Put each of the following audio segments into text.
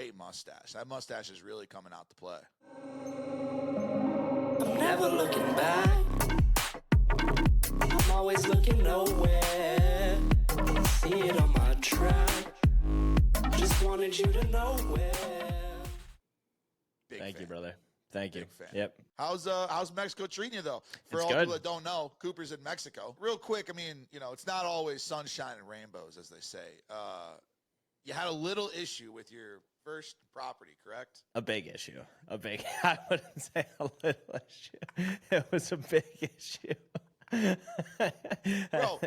great mustache. That mustache is really coming out to play. I'm never looking back. I'm always looking nowhere. See it on my track. Just wanted you to know where. Thank you, brother. Thank you. Fan. Yep. How's Mexico treating you though? For it's all good. people that don't know, Cooper's in Mexico. Real quick, I mean, it's not always sunshine and rainbows, as they say. You had a little issue with your first property, correct? A big issue. I wouldn't say a little issue. It was a big issue. Bro.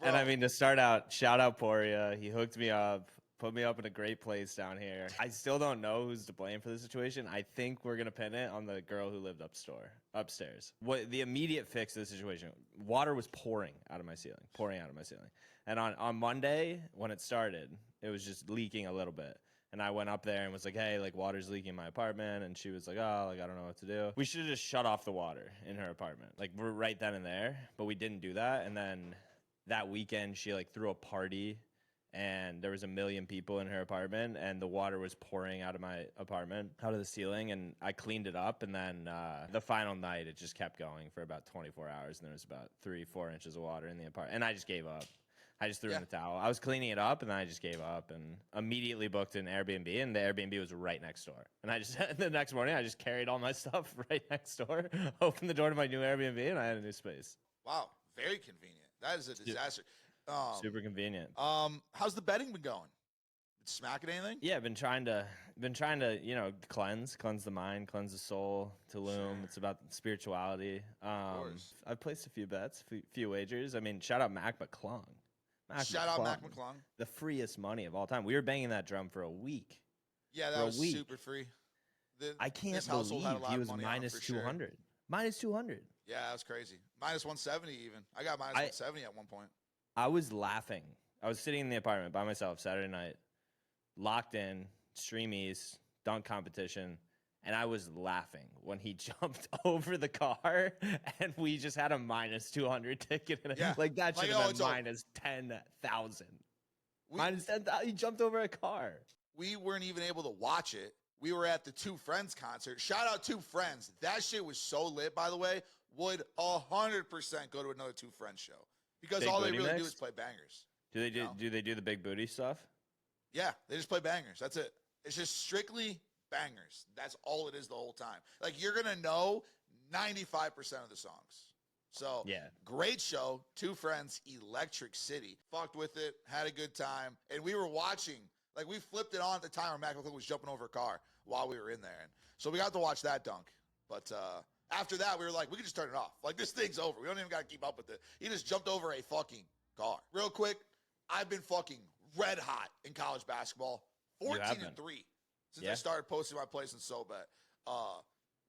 And I mean, to start out, shout out Poria. He hooked me up, put me up in a great place down here. I still don't know who's to blame for the situation. I think we're going to pin it on the girl who lived upstairs. What the immediate fix of the situation, water was pouring out of my ceiling. And on Monday, when it started, it was just leaking a little bit. And I went up there and was like, hey, like, water's leaking in my apartment. And she was like, oh, like, I don't know what to do. We should have just shut off the water in her apartment. Like, we're right then and there. But we didn't do that. And then that weekend, she, like, threw a party. And there was 1 million people in her apartment. And the water was pouring out of my apartment, out of the ceiling. And I cleaned it up. And then the final night, it just kept going for about 24 hours. And there was about 3-4 inches of water in the apartment. And I just gave up. I just threw in the towel. I was cleaning it up, and then I just gave up and immediately booked an Airbnb, and the Airbnb was right next door. And I just the next morning, I just carried all my stuff right next door, opened the door to my new Airbnb, and I had a new space. Wow, very convenient. That is a disaster. Super convenient. How's the betting been going? Smacking anything? Yeah, been trying to cleanse the mind, cleanse the soul. Tulum. Sure. It's about spirituality. I've placed a few bets, a few wagers. I mean, shout out Mac McClung. Shout out Mac McClung. The freest money of all time. We were banging that drum for a week. Yeah, that was super free. I can't believe he was minus 200. Sure. Minus 200. Yeah, that was crazy. Minus 170 even. I got minus 170 at one point. I was laughing. I was sitting in the apartment by myself Saturday night, locked in, streamies, dunk competition, and I was laughing when he jumped over the car and we just had a minus 200 ticket. Yeah. Like, that should have been minus 10,000. Minus 10,000. He jumped over a car. We weren't even able to watch it. We were at the Two Friends concert. Shout out Two Friends. That shit was so lit, by the way. Would 100% go to another Two Friends show. Because all they really do is play bangers. Do they do the big booty stuff? Yeah, they just play bangers. That's it. It's just strictly bangers. That's all it is the whole time. Like, you're going to know 95% of the songs. So, yeah, great show. Two Friends, Electric City. Fucked with it, had a good time. And we were watching, like, we flipped it on at the time where Mac McClung was jumping over a car while we were in there. And so we got to watch that dunk. But after that, we were like, we can just turn it off. Like, this thing's over. We don't even got to keep up with it. He just jumped over a fucking car. Real quick, I've been fucking red hot in college basketball. 14-3 since I started posting my place in SoBet.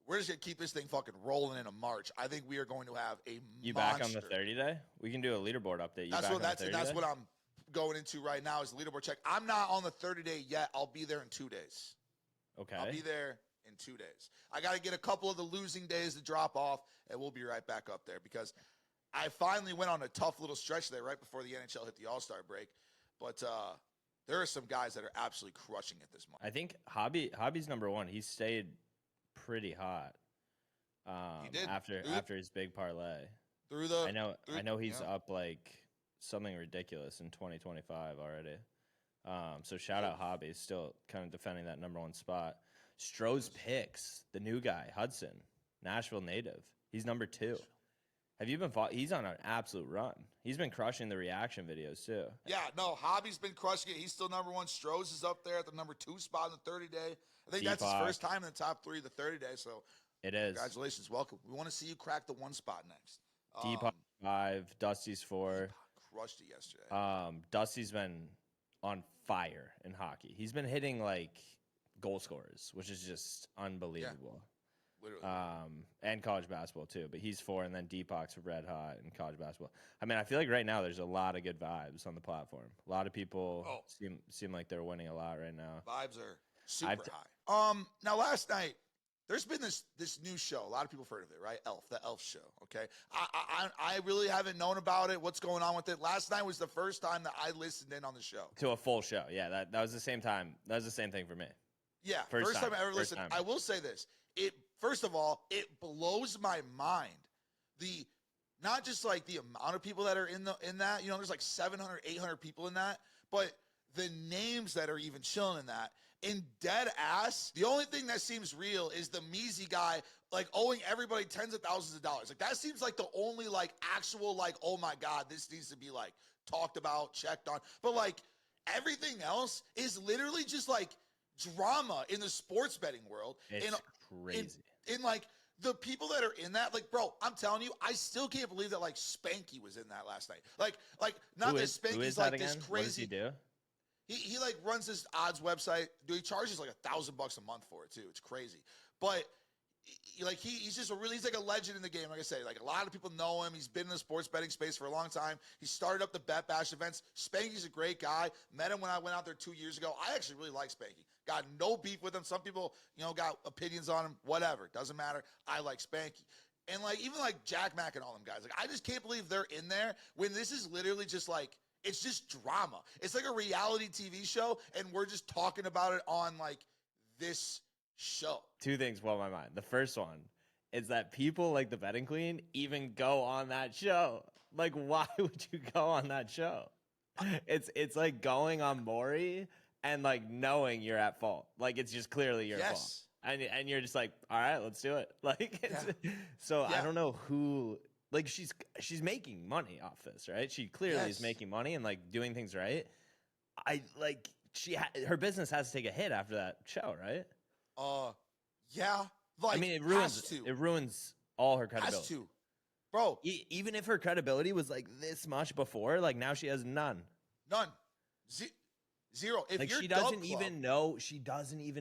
We're just going to keep this thing fucking rolling into March. I think we are going to have a You monster. Back on the 30-day? We can do a leaderboard update. That's what I'm going into right now is the leaderboard check. I'm not on the 30-day yet. I'll be there in 2 days. Okay. I'll be there in 2 days. I got to get a couple of the losing days to drop off, and we'll be right back up there because I finally went on a tough little stretch there right before the NHL hit the All-Star break. But there are some guys that are absolutely crushing it this month. I think Hobby's number one. He stayed pretty hot. He did after his big parlay. I know he's up like something ridiculous in 2025 already. So shout out Hobby, still kind of defending that number one spot. Stroh's picks, the new guy, Hudson, Nashville native. He's number 2. Have you been? He's on an absolute run. He's been crushing the reaction videos too. Yeah, no, Hobby's been crushing it. He's still number 1. Stroh's is up there at the number 2 spot in the 30-day. I think that's his first time in the top 3 of the 30-day. So it is. Congratulations, welcome. We want to see you crack the 1 spot next. Deepak 5, Dusty's 4. Crushed it yesterday. Dusty's been on fire in hockey. He's been hitting like goal scorers, which is just unbelievable. Yeah. Literally. And college basketball too, but he's 4, and then Deepak's red hot in college basketball. I mean, I feel like right now there's a lot of good vibes on the platform. A lot of people seem like they're winning a lot right now. Vibes are super high. Now last night there's been this new show. A lot of people have heard of it, right? The Elf show. Okay, I really haven't known about it. What's going on with it? Last night was the first time that I listened in on the show to a full show. Yeah, that was the same time. That was the same thing for me. Yeah, first time I ever listened. I will say this. First of all, it blows my mind. Not just like the amount of people that are in that, you know, there's like 700, 800 people in that, but the names that are even chilling in that. In dead ass, the only thing that seems real is the Measy guy, like owing everybody tens of thousands of dollars. Like that seems like the only like actual like, oh my God, this needs to be like talked about, checked on. But like everything else is literally just like drama in the sports betting world. It's crazy. In like the people that are in that, like, bro, I'm telling you, I still can't believe that like Spanky was in that last night. Like not that Spanky's like this crazy. What does he do? He like runs this odds website. Dude, he charges like $1,000 a month for it too. It's crazy. But he's just he's like a legend in the game. Like I say, like a lot of people know him. He's been in the sports betting space for a long time. He started up the Bet Bash events. Spanky's a great guy. Met him when I went out there 2 years ago. I actually really like Spanky. Got no beef with him. Some people, you know, got opinions on him. Whatever. Doesn't matter. I like Spanky. And like even like Jack Mack and all them guys. Like I just can't believe they're in there when this is literally just like it's just drama. It's like a reality TV show, and we're just talking about it on like this show. Two things blow my mind. The first one is that people like the Betting Queen even go on that show. Like, why would you go on that show? It's like going on Maury and like knowing you're at fault. Like it's just clearly your fault. And you're just like, all right, let's do it. Like I don't know who. Like she's making money off this, right? She clearly is making money and like doing things right. Her business has to take a hit after that show, right? Yeah. Like I mean, it ruins all her credibility. Has to, bro. Even if her credibility was like this much before, like now she has none. Zero. If like you're she doesn't even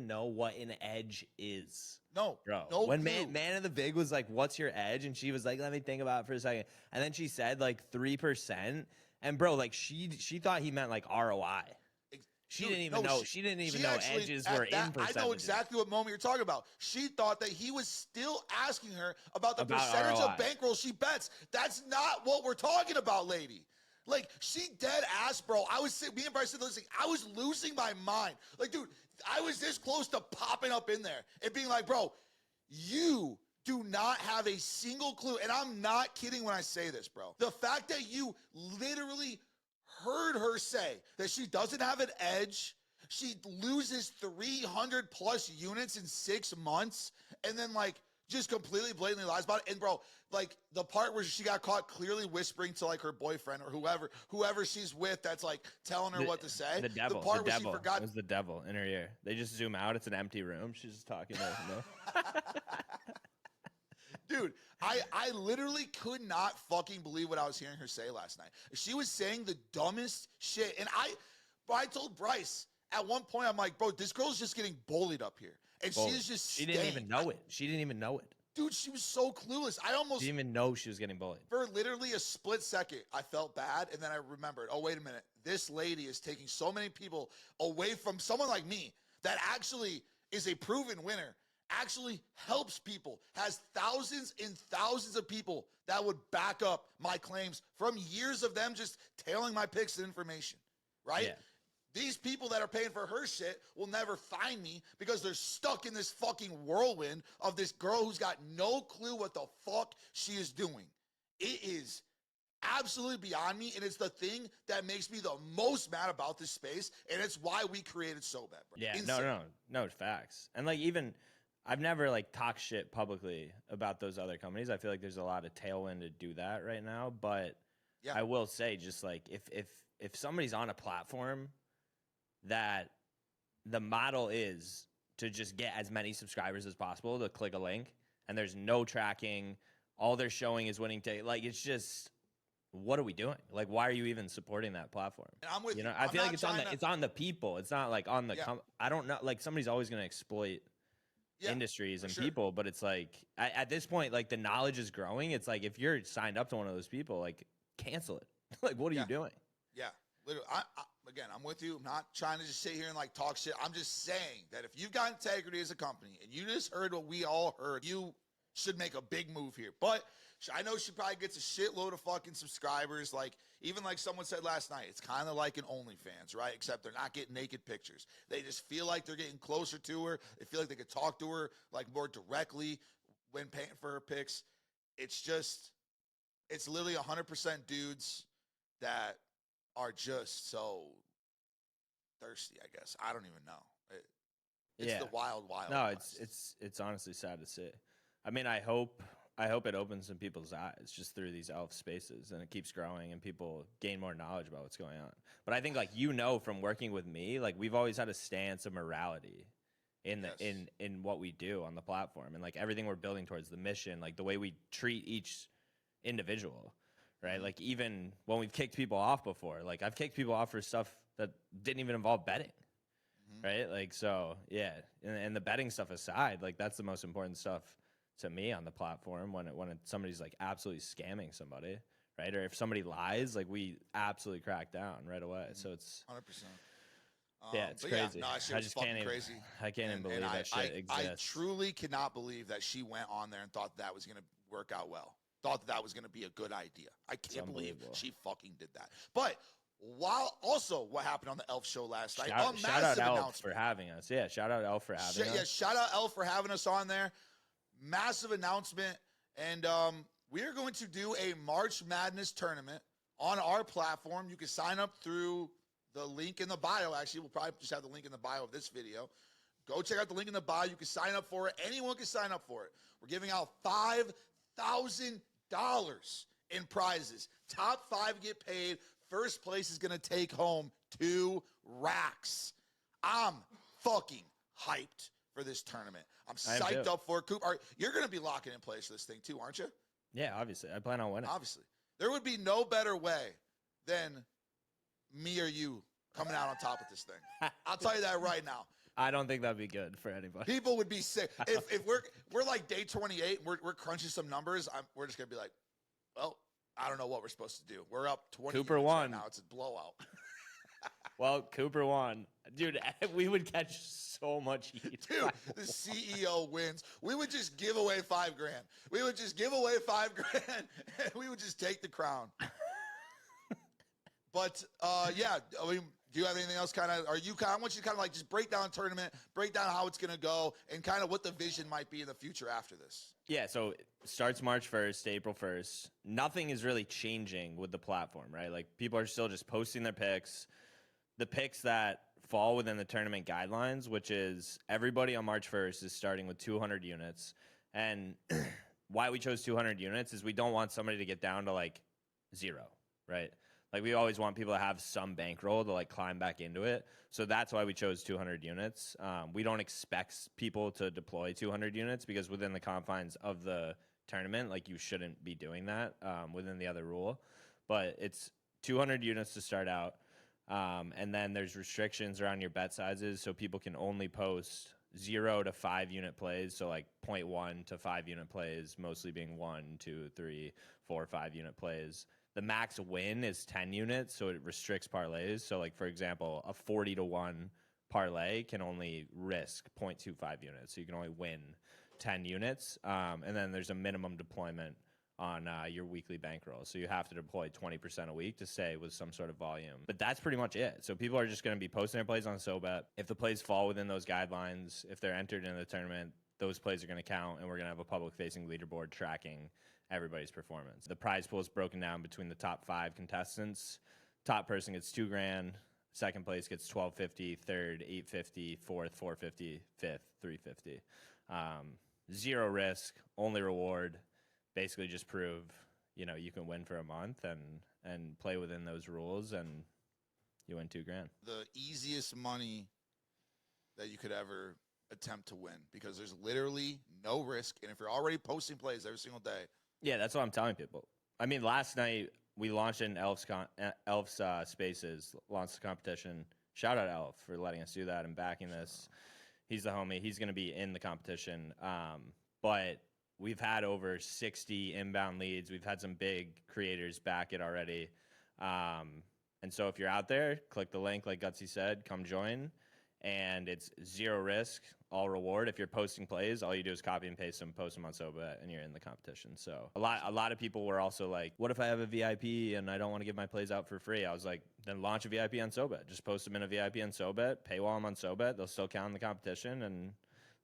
know what an edge is. No, bro. No when clue. Man of the Vig was like, "What's your edge?" and she was like, "Let me think about it for a second." And then she said like 3%. And bro, like she thought he meant like ROI. She didn't even know. She didn't even know edges were in percentages. I know exactly what moment you're talking about. She thought that he was still asking her about the percentage of bankroll she bets. That's not what we're talking about, lady. Like, she dead ass, bro. Me and Bryce said, listen, I was losing my mind. Like, dude, I was this close to popping up in there and being like, bro, you do not have a single clue. And I'm not kidding when I say this, bro. The fact that you literally heard her say that she doesn't have an edge, she loses 300 plus units in 6 months, and then like just completely blatantly lies about it. And bro, like the part where she got caught clearly whispering to like her boyfriend or whoever she's with that's like telling her what to say. The devil. The part where she forgot. It was the devil in her ear. They just zoom out. It's an empty room. She's just talking to him. Dude, I literally could not fucking believe what I was hearing her say last night. She was saying the dumbest shit. And I told Bryce at one point, I'm like, bro, this girl's just getting bullied up here. And she's just She didn't even know it. She didn't even know it. Dude, she was so clueless. She didn't even know she was getting bullied. For literally a split second, I felt bad. And then I remembered, oh, wait a minute. This lady is taking so many people away from someone like me that actually is a proven winner, actually helps people, has thousands and thousands of people that would back up my claims from years of them just tailing my picks and information, right? Yeah. These people that are paying for her shit will never find me because they're stuck in this fucking whirlwind of this girl who's got no clue what the fuck she is doing. It is absolutely beyond me, and it's the thing that makes me the most mad about this space, and it's why we created SoBet, bro. Yeah, Insane. no, it's facts. And like even I've never like talked shit publicly about those other companies. I feel like there's a lot of tailwind to do that right now, but yeah. I will say just like if somebody's on a platform that the model is to just get as many subscribers as possible to click a link and there's no tracking, all they're showing is winning take. Like it's just, what are we doing? Like, why are you even supporting that platform? And I'm with you. I feel like it's on the people. It's not like on the I don't know. Like somebody's always going to exploit industries and people, but it's like at this point, like the knowledge is growing. It's like if you're signed up to one of those people, like cancel it. Like, what are you doing? Yeah, literally. Again, I'm with you. I'm not trying to just sit here and like talk shit. I'm just saying that if you've got integrity as a company and you just heard what we all heard, you should make a big move here. But I know she probably gets a shitload of fucking subscribers. Like, even like someone said last night, it's kind of like an OnlyFans, right? Except they're not getting naked pictures. They just feel like they're getting closer to her. They feel like they could talk to her like more directly when paying for her pics. It's literally 100% dudes that are just so thirsty, I guess. I don't even know. It's the wild, wild. No, west. it's honestly sad to see. I mean, I hope it opens some people's eyes just through these elf spaces, and it keeps growing, and people gain more knowledge about what's going on. But I think, like, from working with me, like, we've always had a stance of morality in what we do on the platform, and like everything we're building towards the mission, like the way we treat each individual, right? Like, even when we've kicked people off before, like I've kicked people off for stuff that didn't even involve betting. Right? Like, so, yeah. And the betting stuff aside, like, that's the most important stuff to me on the platform when somebody's, like, absolutely scamming somebody, right? Or if somebody lies, like, we absolutely crack down right away. So it's 100%. Yeah, it's crazy. Yeah, no, I just can't even, crazy. I can't even believe that shit exists. I truly cannot believe that she went on there and thought that was going to work out well. Thought that was going to be a good idea. I can't believe she fucking did that. But what happened on the Elf show last night? Shout out Elf for having us. Yeah, shout out Elf for having us. Yeah, shout out Elf for having us on there. Massive announcement. And we are going to do a March Madness tournament on our platform. You can sign up through the link in the bio. Actually, we'll probably just have the link in the bio of this video. Go check out the link in the bio. You can sign up for it. Anyone can sign up for it. We're giving out $5,000 in prizes. Top 5 get paid. First place is going to take home 2 racks. I'm fucking hyped for this tournament. I'm psyched up for it. Coop, you're going to be locking in place for this thing too, aren't you? Yeah, obviously. I plan on winning. Obviously. There would be no better way than me or you coming out on top of this thing. I'll tell you that right now. I don't think that'd be good for anybody. People would be sick. If we're like day 28, we're crunching some numbers, we're just going to be like, well, I don't know what we're supposed to do. We're up 20 Cooper won. Right now. It's a blowout. Well, Cooper won. Dude, we would catch so much heat. Dude, the CEO wins. We would just give away $5,000. We would just give away $5,000 and we would just take the crown. But yeah, I mean, do you have anything else I want you to kind of like just break down the tournament, break down how it's going to go, and kind of what the vision might be in the future after this. Yeah, so it starts March 1st to April 1st. Nothing is really changing with the platform, right? Like, people are still just posting their picks. The picks that fall within the tournament guidelines, which is everybody on March 1st is starting with 200 units. And why we chose 200 units is we don't want somebody to get down to, like, 0, right? Like, we always want people to have some bankroll to, like, climb back into it. So that's why we chose 200 units. We don't expect people to deploy 200 units because within the confines of the tournament, like, you shouldn't be doing that within the other rule. But it's 200 units to start out. And then there's restrictions around your bet sizes. So people can only post 0 to 5 unit plays. So, like, 0.1 to 5 unit plays, mostly being 1, 2, 3, 4, 5 unit plays. The max win is 10 units, so it restricts parlays. So, like, for example, a 40-1 parlay can only risk 0.25 units. So you can only win 10 units. And then there's a minimum deployment on your weekly bankroll. So you have to deploy 20% a week to stay with some sort of volume. But that's pretty much it. So people are just going to be posting their plays on SoBet. If the plays fall within those guidelines, if they're entered in the tournament, those plays are going to count, and we're going to have a public-facing leaderboard tracking everybody's performance. The prize pool is broken down between the top 5 contestants. Top person gets $2,000. Second place gets $1,250. Third, $850. Fourth, $450. Fifth, $350. 0 risk, only reward. Basically, just prove you can win for a month and play within those rules, and you win $2,000. The easiest money that you could ever attempt to win, because there's literally no risk, and if you're already posting plays every single day. Yeah, that's what I'm telling people. I mean, last night we launched in Elf's Spaces, launched the competition. Shout out Elf for letting us do that and backing this. He's the homie. He's going to be in the competition. But we've had over 60 inbound leads. We've had some big creators back it already. And so if you're out there, click the link like Gutsy said, come join. and it's zero risk, all reward. If you're posting plays, all you do is copy and paste them, post them on SoBet, and you're in the competition. So a lot of people were also like, what if I have a VIP and I don't want to give my plays out for free? I was like, then launch a VIP on SoBet. Just post them in a VIP on SoBet, paywall them on SoBet. They'll still count in the competition, and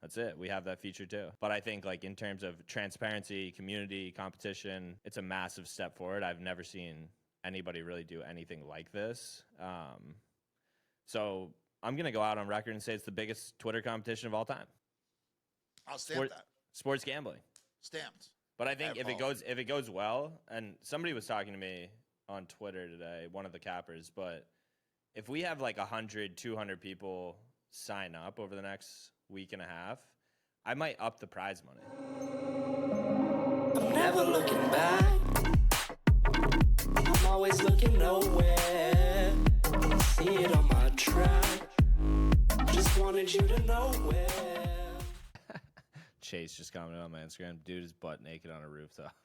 that's it. We have that feature too. But I think like in terms of transparency, community, competition, it's a massive step forward. I've never seen anybody really do anything like this. So I'm going to go out on record and say it's the biggest Twitter competition of all time. I'll stamp that. Sports gambling. Stamped. But I think if it goes well, and somebody was talking to me on Twitter today, one of the cappers, but if we have like 100, 200 people sign up over the next week and a half, I might up the prize money. I'm never looking back. I'm always looking nowhere. See it on my track. Just wanted you to know where. Chase just commented on my Instagram. Dude is butt naked on a rooftop.